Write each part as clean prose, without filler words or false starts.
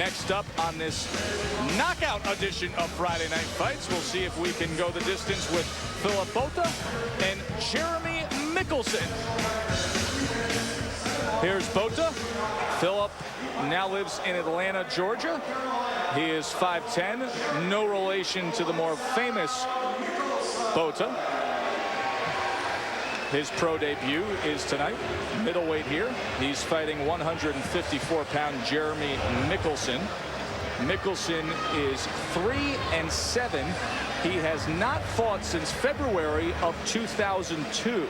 next up on this knockout edition of Friday Night Fights. We'll see if we can go the distance with Phillip Botha and Jeremy Mickelson. Here's Botha. Phillip now lives in Atlanta, Georgia. He is 5'10", no relation to the more famous Botha. His pro debut is tonight, middleweight here. He's fighting 154-pound Jeremy Mickelson. Mickelson is 3-7. He has not fought since February of 2002.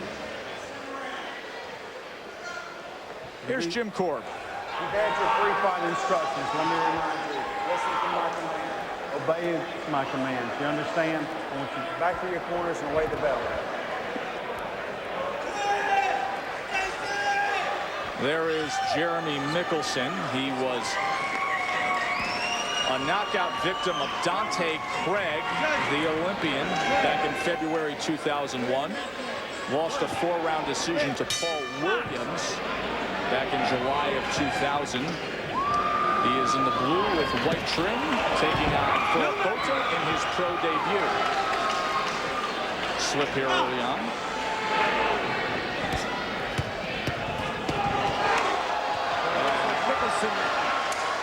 Here's Jim Korb. You've had your free-fight instructions. Let me remind you, listen to my command, obey my commands. You understand? I want you back to your corners and away the bell. There is Jeremy Mickelson. He was a knockout victim of Dante Craig, the Olympian, back in February 2001. Lost a 4-round decision to Paul Williams back in July of 2000. He is in the blue with white trim, taking on Phillip Botha in his pro debut. Slip here early on. Mickelson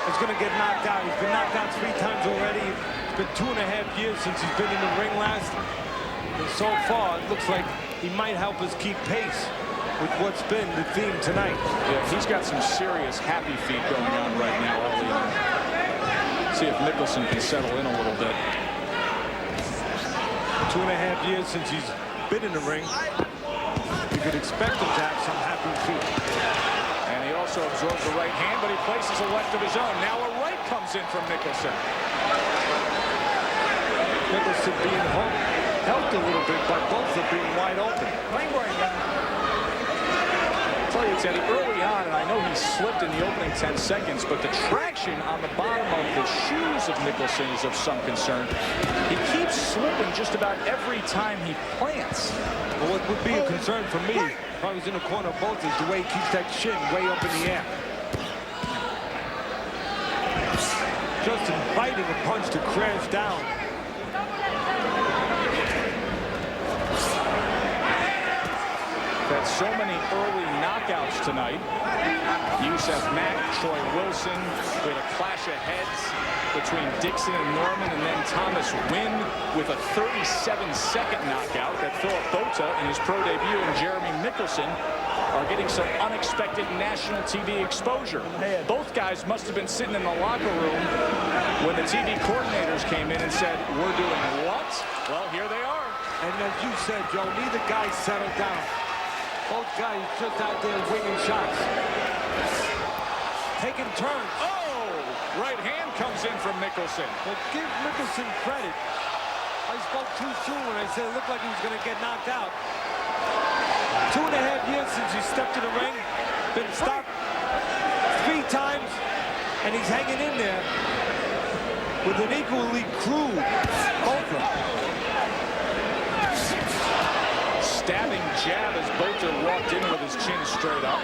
is going to get knocked out. He's been knocked out 3 times already. It's been 2.5 years since he's been in the ring last. And so far, it looks like he might help us keep pace with what's been the theme tonight. Yeah, he's got some serious happy feet going on right now early on. See if Mickelson can settle in a little bit. 2.5 years since he's been in the ring. You could expect him to have some happy feet. And he also absorbs the right hand, but he places a left of his own. Now a right comes in from Mickelson. Mickelson being helped a little bit by Botha being wide open. I'll tell you, Teddy, early on, and I know he slipped in the opening 10 seconds, but the traction on the bottom of the shoes of Mickelson is of some concern. He keeps slipping just about every time he plants. Well, what would be a concern for me if I was in the corner of Botha is the way he keeps that shin way up in the air. Just inviting a punch to crash down. Had so many early knockouts tonight. Yusuf Mack, Troy Wilson. We had a clash of heads between Dixon and Norman, and then Thomas Wynn with a 37-second knockout that Phillip Botha in his pro debut and Jeremy Mickelson are getting some unexpected national TV exposure. Both guys must have been sitting in the locker room when the TV coordinators came in and said, "We're doing what?" Well, here they are. And as you said, Joe, neither guy settled down. Both guys just out there winging shots. Taking turns. Oh! Right hand comes in from Mickelson. Well, give Mickelson credit. I spoke too soon when I said it looked like he was going to get knocked out. 2.5 years since he stepped in the ring. Been stopped 3 times. And he's hanging in there with an equally crude Botha. Stabbing jab as Botha walked in with his chin straight up.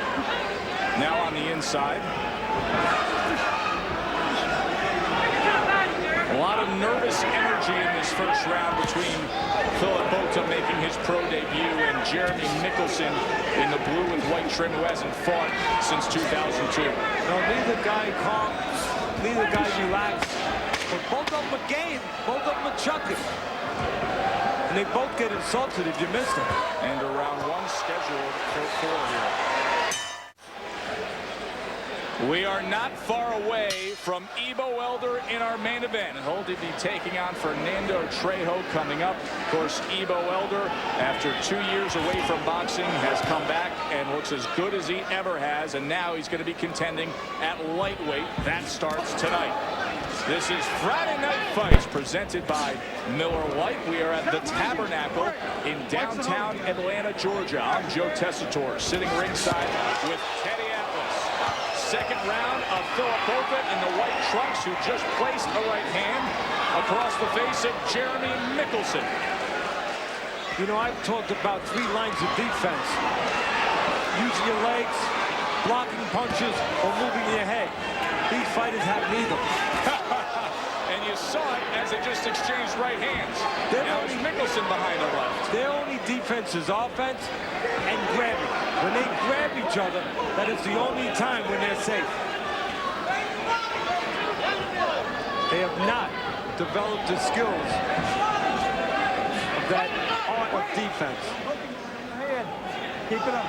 Now on the inside. A lot of nervous energy in this first round between Phillip Botha making his pro debut and Jeremy Mickelson in the blue and white trim, who hasn't fought since 2002. No, neither guy calm, neither guy relaxed. But both of them are game, both of them are chucking. And they both get insulted if you miss them. And a round 1 scheduled for 4 here. We are not far away from Ibo Elder in our main event. He'll be taking on Fernando Trejo coming up. Of course, Ibo Elder, after 2 years away from boxing, has come back and looks as good as he ever has. And now he's going to be contending at lightweight. That starts tonight. This is Friday Night Fights presented by Miller Lite. We are at the Tabernacle in downtown Atlanta, Georgia. I'm Joe Tessitore, sitting ringside with Teddy Atlas. Second round of Phillip Botha in the white trunks, who just placed a right hand across the face of Jeremy Mickelson. You know, I've talked about 3 lines of defense. Using your legs, blocking punches, or moving your head. These fighters have neither. They just exchanged right hands. Now it's Mickelson behind the left. Their only defense is offense and grabbing. When they grab each other, that is the only time when they're safe. They have not developed the skills of that art of defense. Keep it up.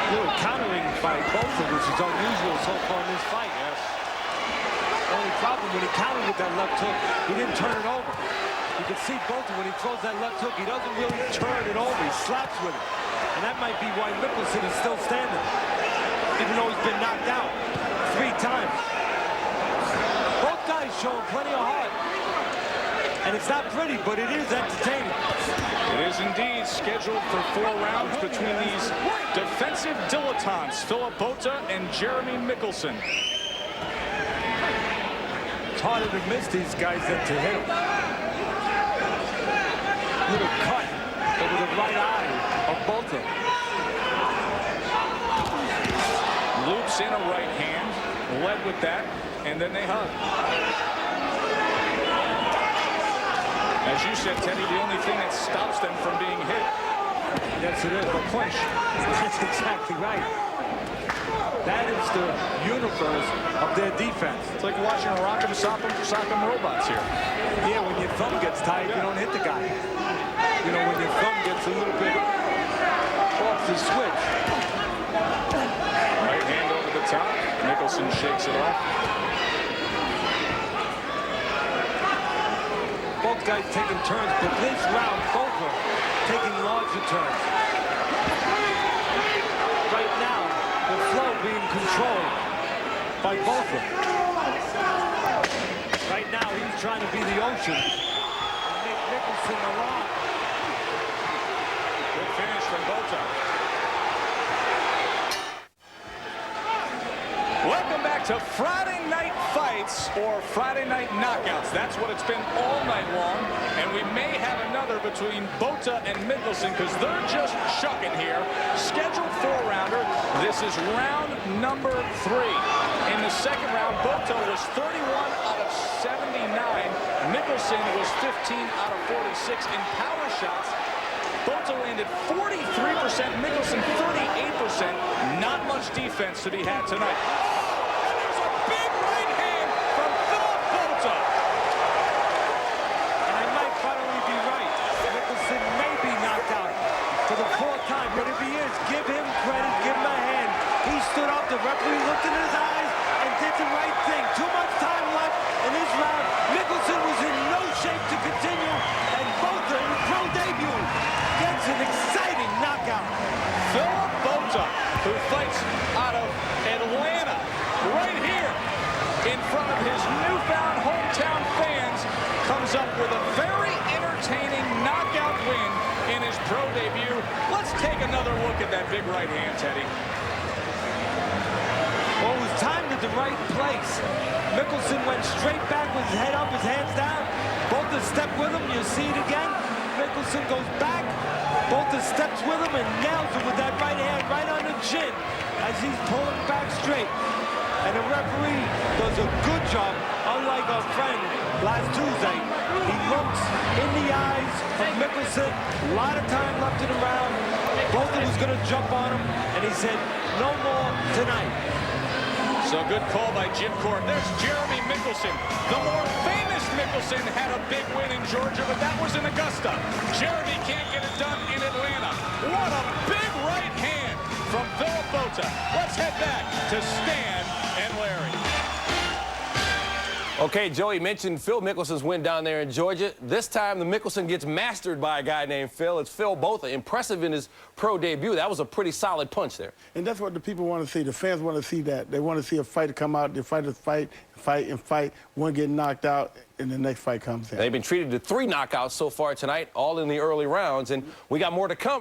Little countering by Botha, which is unusual so far in this fight. Yes. Only problem when he countered with that left hook, he didn't turn it over. You can see Botha when he throws that left hook, he doesn't really turn it over. He slaps with it. And that might be why Mickelson is still standing, even though he's been knocked out 3 times. Both guys showing plenty of heart. And it's not pretty, but it is entertaining. It is indeed scheduled for 4 rounds between these defensive dilettantes, Phillip Botha and Jeremy Mickelson. It's harder to miss these guys than to hit them. Little cut over the right eye of Botha. Loops in a right hand, led with that, and then they hug. As you said, Teddy, the only thing that stops them from being hit. Yes, it is. The punch. That's exactly right. That is the universe of their defense. It's like watching a Rock'em Sock'em Robots here. Yeah, when your thumb gets tight, you don't hit the guy. You know, when your thumb gets a little bit off the switch. Right hand over the top. Mickelson shakes it off. Both guys taking turns, but this round, both are taking larger turns. Right now, the flow being controlled by Botha. Right now, he's trying to be the ocean and make Mickelson alive. Good finish from Botha. Welcome back to Friday Night Fights, or Friday Night Knockouts. That's what it's been all night long, and we may have another between Botha and Mickelson because they're just chucking here. Scheduled 4-rounder. This is round number 3. In the second round, Botha was 31 out of 79. Mickelson was 15 out of 46 in power shots. Botha landed 43%, Mickelson 38%. Not much defense to be had tonight. And there's a big right hand from Phillip Botha. And I might finally be right. Mickelson may be knocked out for the 4th time, but if he is, give him credit, give him a hand. He stood up, the referee looked in his eyes and did the right thing. Too much time left in this round. Mickelson was in no shape to continue, and Botha in his pro debut gets an exciting knockout. Phillip Botha, who fights out of Atlanta, right here in front of his newfound hometown fans, comes up with a very entertaining knockout win in his pro debut. Let's take another look at that big right hand, Teddy. Well, it was timed at the right place. Mickelson went straight back with his head up, his hands down. Botha stepped with him. You see it again. Mickelson goes back. Botha steps with him and nails him with that right hand right on the chin as he's pulling back straight. And the referee does a good job, unlike our friend last Tuesday. He looks in the eyes of Mickelson. A lot of time left in the round. Botha was going to jump on him, and he said, no more tonight. So good call by Jim Court. There's Jeremy Mickelson. The more famous Mickelson had a big win in Georgia, but that was in Augusta. Jeremy can't get it done in Atlanta. What a big right hand from Phillip Botha. Let's head back to Stan and Larry. Okay, Joey mentioned Phil Mickelson's win down there in Georgia. This time, the Mickelson gets mastered by a guy named Phil. It's Phil Botha. Impressive in his pro debut. That was a pretty solid punch there. And that's what the people want to see. The fans want to see that. They want to see a fighter come out, the fighters fight, one get knocked out, and the next fight comes in. They've been treated to 3 knockouts so far tonight, all in the early rounds, and we got more to come.